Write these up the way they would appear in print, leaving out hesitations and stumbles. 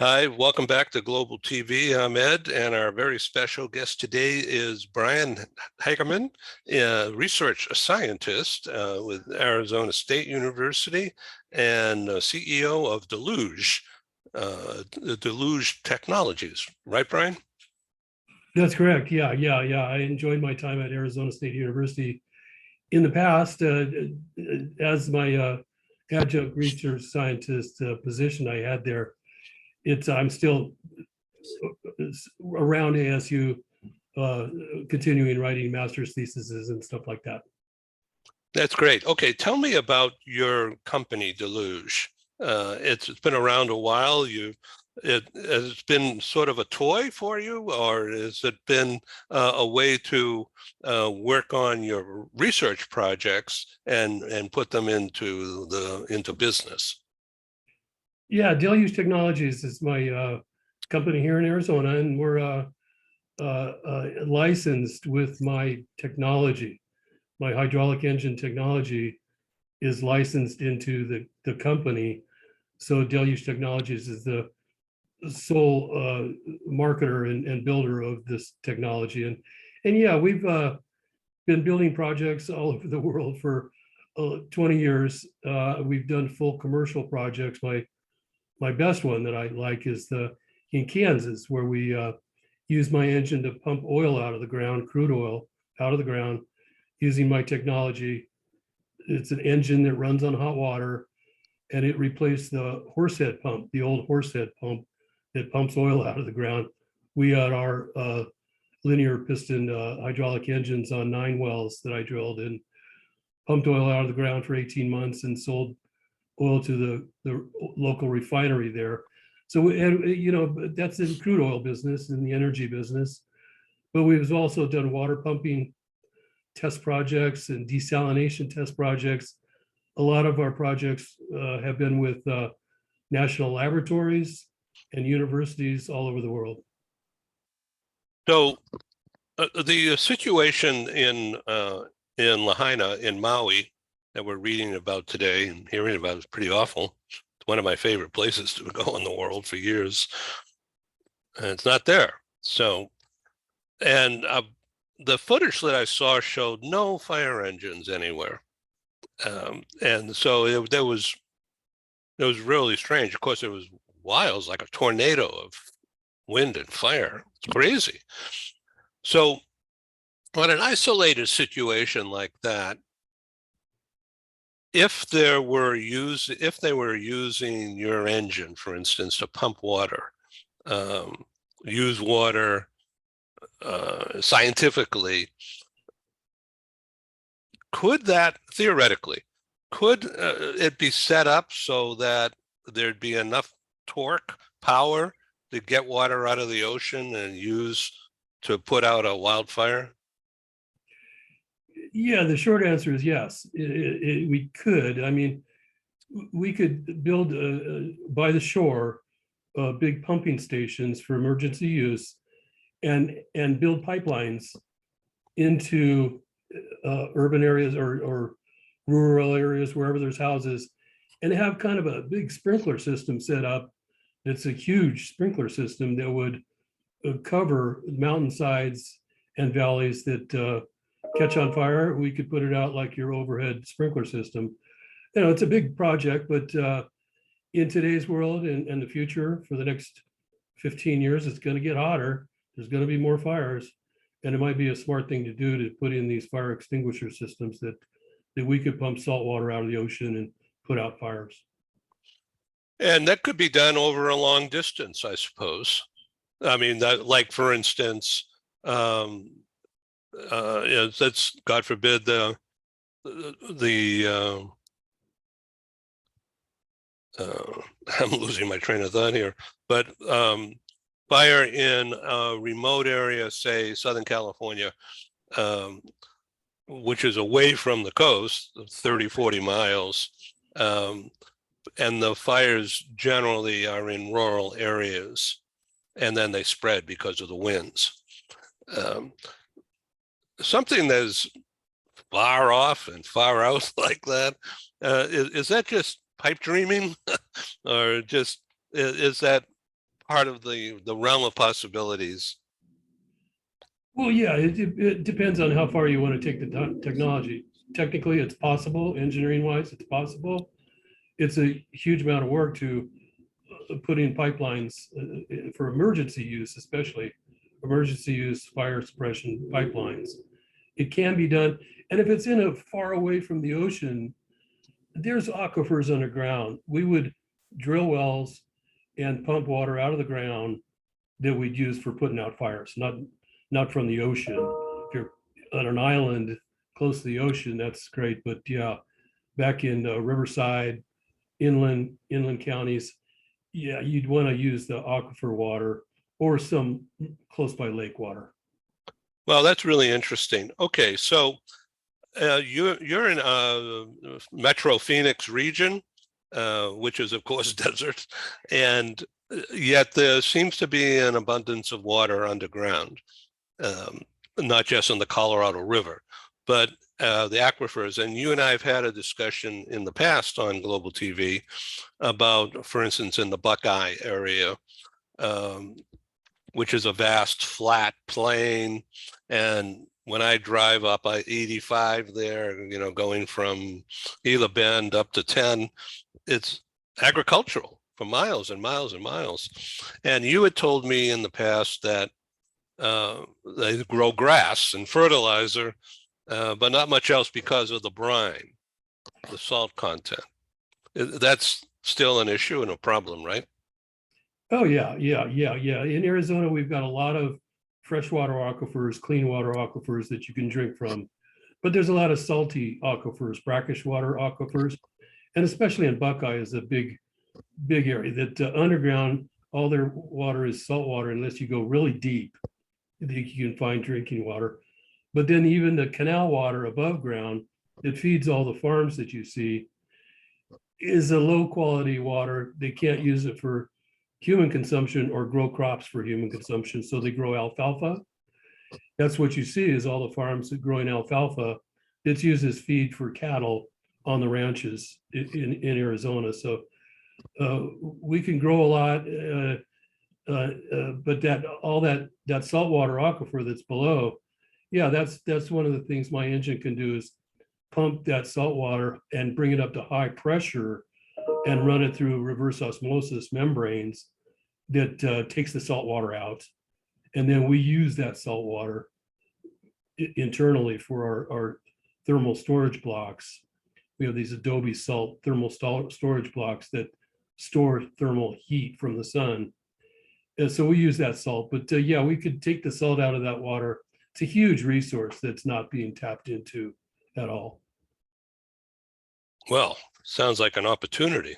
Hi, welcome back to Global TV. I'm Ed, and our very special guest today is Brian HAGEMAN, a research scientist with Arizona State University and CEO of Deluge, Deluge Technologies. Right, Brian? That's correct. Yeah. I enjoyed my time at Arizona State University in the past as my adjunct research scientist position I had there. I'm still around ASU, continuing writing master's theses and stuff like that. That's great. Okay, tell me about your company, Deluge. It's been around a while. It's been sort of a toy for you, or has it been a way to work on your research projects and put them into business? Yeah, Deluge Technologies is my company here in Arizona, and we're licensed with my technology. My hydraulic engine technology is licensed into the company. So Deluge Technologies is the sole marketer and builder of this technology. And yeah, we've been building projects all over the world for 20 years. We've done full commercial projects. My best one that I like is in Kansas, where we use my engine to pump oil out of the ground, crude oil out of the ground, using my technology. It's an engine that runs on hot water, and it replaced the horsehead pump, the old horsehead pump that pumps oil out of the ground. We had our linear piston hydraulic engines on 9 wells that I drilled and pumped oil out of the ground for 18 months and sold oil to the local refinery there. So, and, that's in crude oil business, in the energy business. But we've also done water pumping test projects and desalination test projects. A lot of our projects have been with national laboratories and universities all over the world. So the situation in Lahaina, in Maui, that we're reading about today and hearing about is pretty awful. It's one of my favorite places to go in the world for years. And it's not there. So, and the footage that I saw showed no fire engines anywhere. And so that was really strange. Of course, it was wild, it was like a tornado of wind and fire. It's crazy. So on an isolated situation like that, if they were using your engine, for instance, to pump water, use water scientifically, could that theoretically, could it be set up so that there'd be enough torque, power to get water out of the ocean and use to put out a wildfire? Yeah, the short answer is yes. We could. I mean, we could build by the shore big pumping stations for emergency use, and build pipelines into urban areas or rural areas, wherever there's houses, and have kind of a big sprinkler system set up. It's a huge sprinkler system that would cover mountainsides and valleys that catch on fire. We could put it out like your overhead sprinkler system. It's a big project, but in today's world and the future for the next 15 years, it's going to get hotter. There's going to be more fires, and it might be a smart thing to do to put in these fire extinguisher systems that we could pump salt water out of the ocean and put out fires. And that could be done over a long distance, I suppose. I mean, that, like, for instance, that's, God forbid, the I'm losing my train of thought here, but fire in a remote area, say Southern California, which is away from the coast, 30, 40 miles, and the fires generally are in rural areas, and then they spread because of the winds. Something that's far off and far out like that, is that just pipe dreaming? Or just, is that part of the realm of possibilities. Well, yeah, it depends on how far you want to take the technology. Technically, it's possible. Engineering wise, it's possible. It's a huge amount of work to put in pipelines for emergency use, especially emergency use fire suppression pipelines. It can be done. And if it's in a far away from the ocean, there's aquifers underground. We would drill wells and pump water out of the ground that we'd use for putting out fires, not from the ocean. If you're on an island close to the ocean, that's great. But yeah, back in Riverside, inland counties, yeah, you'd want to use the aquifer water or some close by lake water. Well, that's really interesting. Okay, so you're in Metro Phoenix region, which is of course desert, and yet there seems to be an abundance of water underground, not just in the Colorado River, but the aquifers. And you and I have had a discussion in the past on Global TV about, for instance, in the Buckeye area, which is a vast flat plain. And when I drive up I-85 there, you know, going from Gila Bend up to 10, it's agricultural for miles and miles and miles. And you had told me in the past that they grow grass and fertilizer, but not much else because of the brine, the salt content. That's still an issue and a problem, right? Oh, yeah. In Arizona, we've got a lot of freshwater aquifers, clean water aquifers that you can drink from. But there's a lot of salty aquifers, brackish water aquifers, and especially in Buckeye is a big area that underground, all their water is salt water unless you go really deep. You can find drinking water. But then even the canal water above ground that feeds all the farms that you see is a low quality water. They can't use it for human consumption or grow crops for human consumption. So they grow alfalfa. That's what you see is all the farms that growing alfalfa. It's used as feed for cattle on the ranches in Arizona. So we can grow a lot, but that saltwater aquifer that's below, yeah, that's one of the things my engine can do is pump that salt water and bring it up to high pressure and run it through reverse osmosis membranes that takes the salt water out. And then we use that salt water internally for our thermal storage blocks. We have these Adobe salt thermal storage blocks that store thermal heat from the sun. And so we use that salt, but yeah, we could take the salt out of that water. It's a huge resource that's not being tapped into at all. Well, sounds like an opportunity.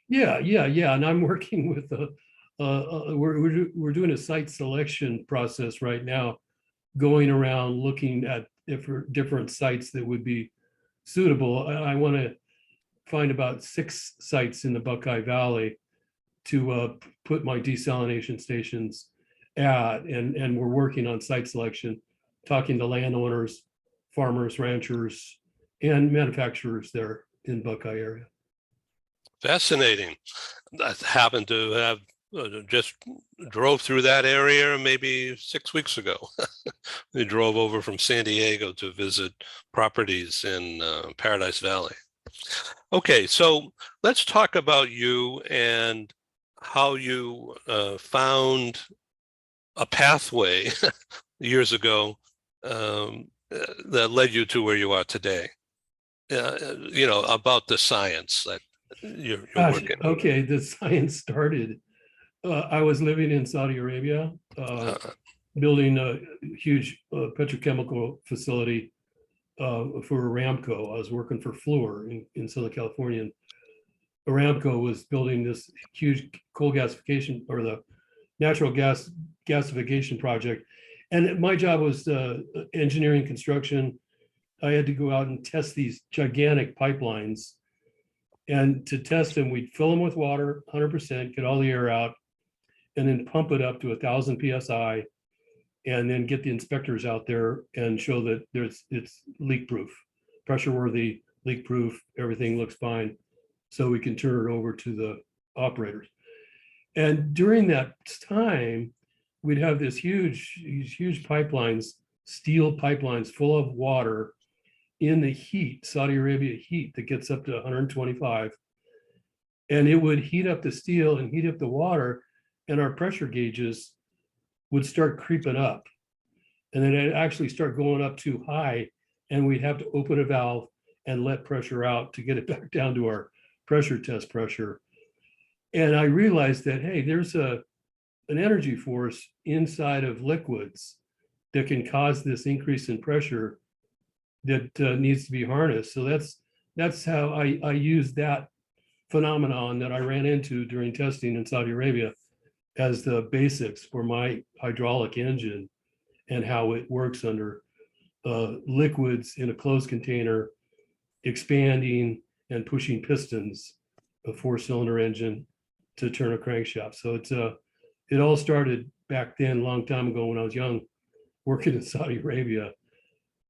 Yeah. And I'm working with we're doing a site selection process right now, going around looking at different sites that would be suitable. I want to find about 6 sites in the Buckeye Valley to put my desalination stations at, and we're working on site selection, talking to landowners, farmers, ranchers, and manufacturers there in Buckeye area. Fascinating. I happen to have just drove through that area maybe 6 weeks ago. We drove over from San Diego to visit properties in Paradise Valley. Okay, so let's talk about you and how you found a pathway years ago that led you to where you are today. You know, about the science that you're working. Okay, the science started. I was living in Saudi Arabia, building a huge petrochemical facility for Aramco. I was working for Fluor in Southern California. And Aramco was building this huge coal gasification or the natural gas gasification project. And my job was engineering construction. I had to go out and test these gigantic pipelines. And to test them, we'd fill them with water, 100%, get all the air out, and then pump it up to 1,000 PSI, and then get the inspectors out there and show that it's leak proof, pressure worthy, leak proof, everything looks fine. So we can turn it over to the operators. And during that time, we'd have these huge pipelines, steel pipelines full of water in the heat, Saudi Arabia heat that gets up to 125. And it would heat up the steel and heat up the water, and our pressure gauges would start creeping up. And then it'd actually start going up too high, and we'd have to open a valve and let pressure out to get it back down to our pressure test pressure. And I realized that, hey, there's an energy force inside of liquids that can cause this increase in pressure that needs to be harnessed. So that's how I used that phenomenon that I ran into during testing in Saudi Arabia as the basics for my hydraulic engine and how it works under liquids in a closed container, expanding and pushing pistons, a 4-cylinder engine to turn a crankshaft. So it all started back then, a long time ago when I was young, working in Saudi Arabia.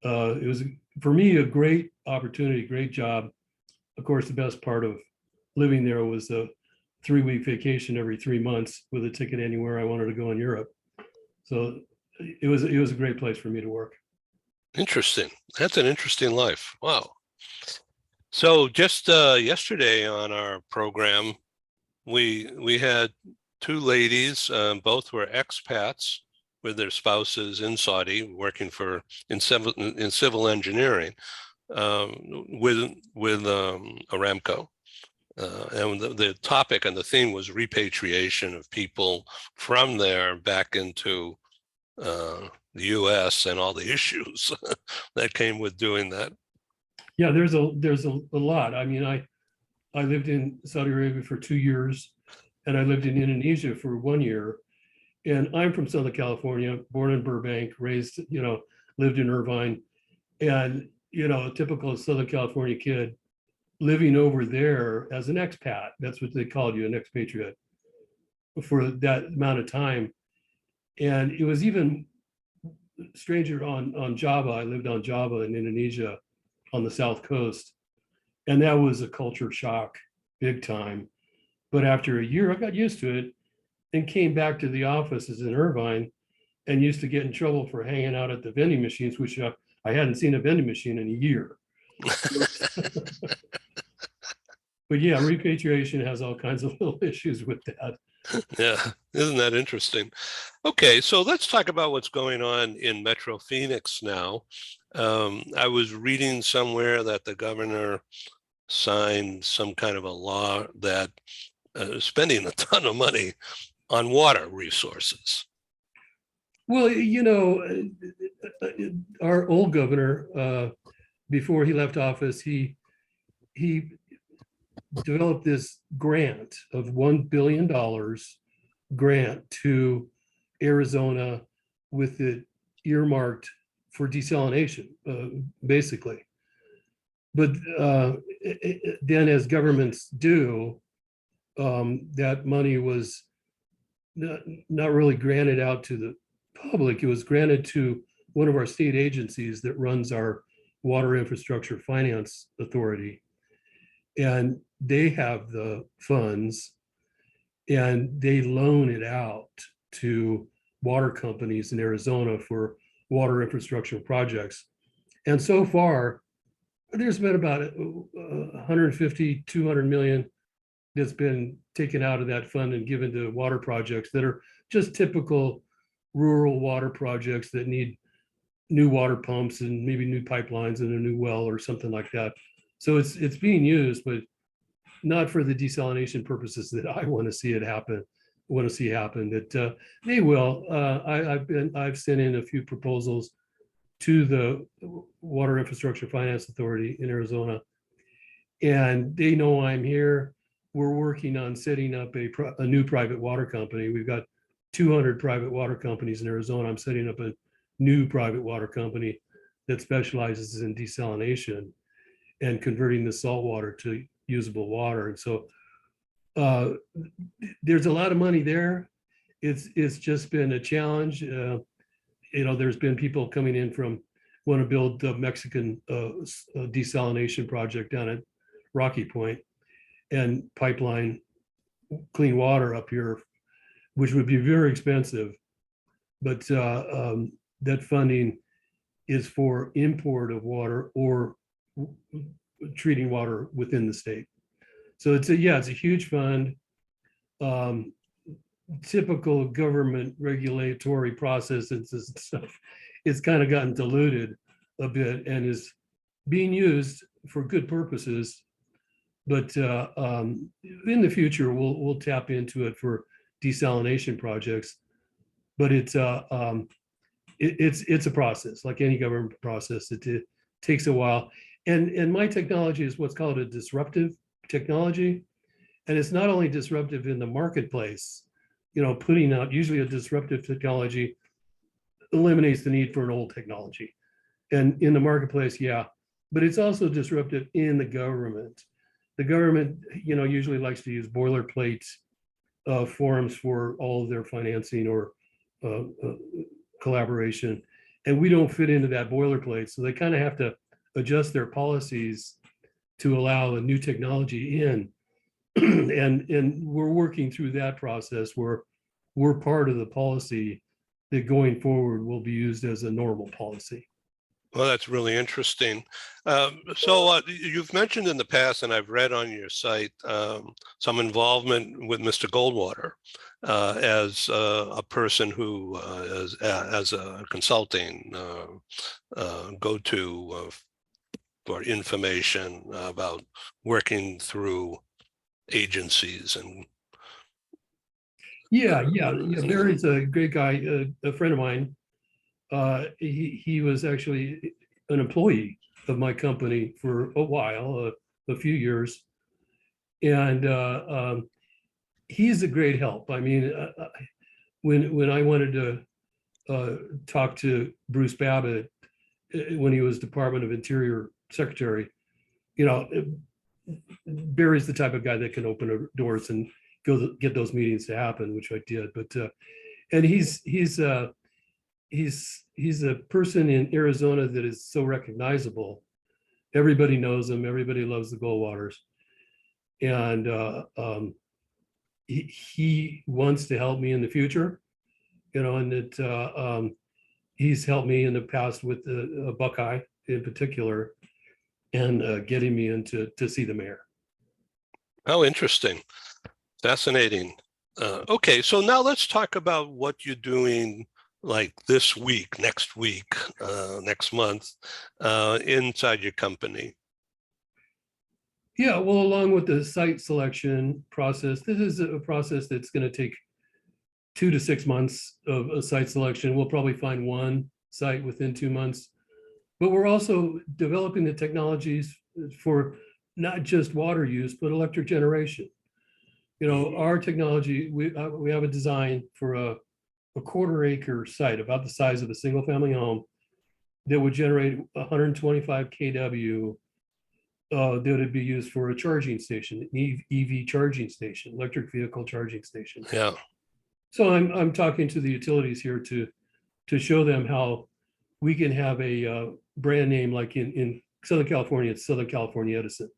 It was, for me, a great opportunity, great job. Of course, the best part of living there was a 3-week vacation every 3 months with a ticket anywhere I wanted to go in Europe. So it was a great place for me to work. Interesting. That's an interesting life. Wow. So just yesterday on our program, we had 2 ladies, both were expats with their spouses in Saudi, working in civil engineering with Aramco. And the topic and the theme was repatriation of people from there back into the U.S. and all the issues that came with doing that. Yeah, there's a lot. I mean, I lived in Saudi Arabia for 2 years, and I lived in Indonesia for 1 year. And I'm from Southern California, born in Burbank, raised, lived in Irvine, and a typical Southern California kid living over there as an expat. That's what they called you, an expatriate, for that amount of time. And it was even stranger on Java. I lived on Java in Indonesia on the South Coast. And that was a culture shock, big time. But after a year, I got used to it and came back to the offices in Irvine and used to get in trouble for hanging out at the vending machines, which I hadn't seen a vending machine in a year. But yeah, repatriation has all kinds of little issues with that. Yeah, isn't that interesting? Okay, so let's talk about what's going on in Metro Phoenix now. I was reading somewhere that the governor signed some kind of a law that spending a ton of money on water resources. Well, our old governor, before he left office, he developed this grant of $1 billion grant to Arizona with it earmarked for desalination, basically. But then, as governments do, that money was not really granted out to the public. It was granted to one of our state agencies that runs our Water Infrastructure Finance Authority. And they have the funds and they loan it out to water companies in Arizona for water infrastructure projects. And so far, there's been about 150, 200 million that's been taken out of that fund and given to water projects that are just typical rural water projects that need new water pumps and maybe new pipelines and a new well or something like that. So it's being used, but not for the desalination purposes that I want to see it happen. Want to see happen. That they will. I've sent in a few proposals to the Water Infrastructure Finance Authority in Arizona, and they know I'm here. We're working on setting up a new private water company. We've got 200 private water companies in Arizona. I'm setting up a new private water company that specializes in desalination and converting the salt water to usable water. And so there's a lot of money there. It's just been a challenge. There's been people coming in from want to build the Mexican desalination project down at Rocky Point and pipeline clean water up here which would be very expensive. But that funding is for import of water or treating water within the state. So it's a huge fund. Typical government regulatory process and stuff, it's kind of gotten diluted a bit and is being used for good purposes. But in the future, we'll tap into it for desalination projects. But it's a process, like any government process. It takes a while. And my technology is what's called a disruptive technology. And it's not only disruptive in the marketplace, putting out usually a disruptive technology eliminates the need for an old technology. And in the marketplace, yeah, but it's also disruptive in the government. The government, usually likes to use boilerplate forms for all of their financing or collaboration. And we don't fit into that boilerplate. So they kind of have to adjust their policies to allow a new technology in. and we're working through that process where we're part of the policy that going forward will be used as a normal policy. Well, that's really interesting. You've mentioned in the past, and I've read on your site, some involvement with Mr. Goldwater as a person who, as a consulting go-to for information about working through agencies and. Yeah. Barry's a great guy, a friend of mine. He was actually an employee of my company for a while, a few years. And he's a great help. I mean, when I wanted to talk to Bruce Babbitt when he was Department of Interior Secretary, Barry's the type of guy that can open doors and go get those meetings to happen, which I did. But and he's a person in Arizona that is so recognizable. Everybody knows him. Everybody loves the Goldwaters, and he wants to help me in the future, and that he's helped me in the past with the Buckeye in particular, and getting me into to see the mayor. Oh, interesting. Fascinating. Okay, so now let's talk about what you're doing like this week, next week, next month, inside your company. Yeah, well, along with the site selection process, this is a process that's going to take 2 to 6 months of a site selection. We'll probably find one site within 2 months, but we're also developing the technologies for not just water use, but electric generation. Our technology, we have a design for a 1/4 acre site, about the size of a single family home, that would generate 125 kW that would be used for a charging station, an EV charging station, electric vehicle charging station. Yeah. So I'm talking to the utilities here to show them how we can have a brand name like in Southern California, it's Southern California Edison,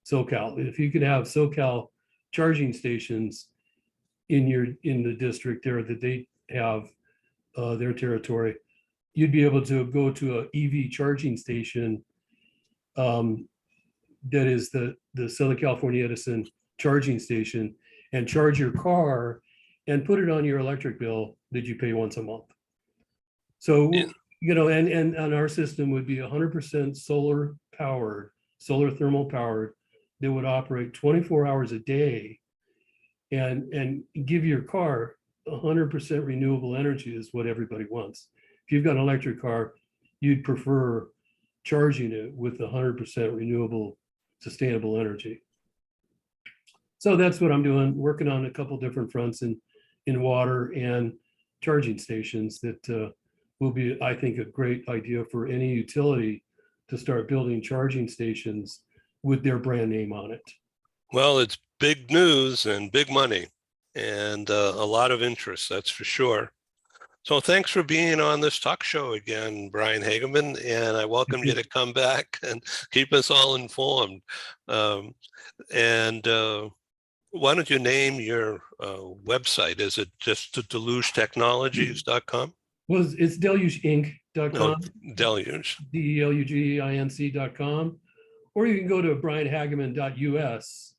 SoCal. If you can have SoCal charging stations in the district there that they have their territory, you'd be able to go to a EV charging station that is the Southern California Edison charging station, and charge your car and put it on your electric bill that you pay once a month. So, and our system would be 100% solar powered, solar thermal powered, that would operate 24 hours a day and give your car 100% renewable energy is what everybody wants. If you've got an electric car, you'd prefer charging it with 100% renewable, sustainable energy. So that's what I'm doing, working on a couple different fronts in water and charging stations that will be, I think, a great idea for any utility to start building charging stations with their brand name on it. Well, it's big news and big money and a lot of interest, that's for sure. So thanks for being on this talk show again, Brian HAGEMAN, and I welcome you to come back and keep us all informed. why don't you name your website? Is it just delugetechnologies.com? Well, it's No, delugeinc.com, Deluge. DELUGEINC.com, or you can go to brianhageman.us.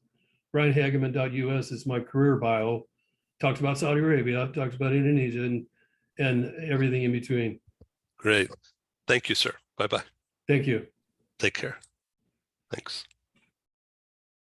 brianhageman.us is my career bio. Talks about Saudi Arabia, talks about Indonesia, and everything in between. Great. Thank you, sir. Bye-bye. Thank you. Take care. Thanks.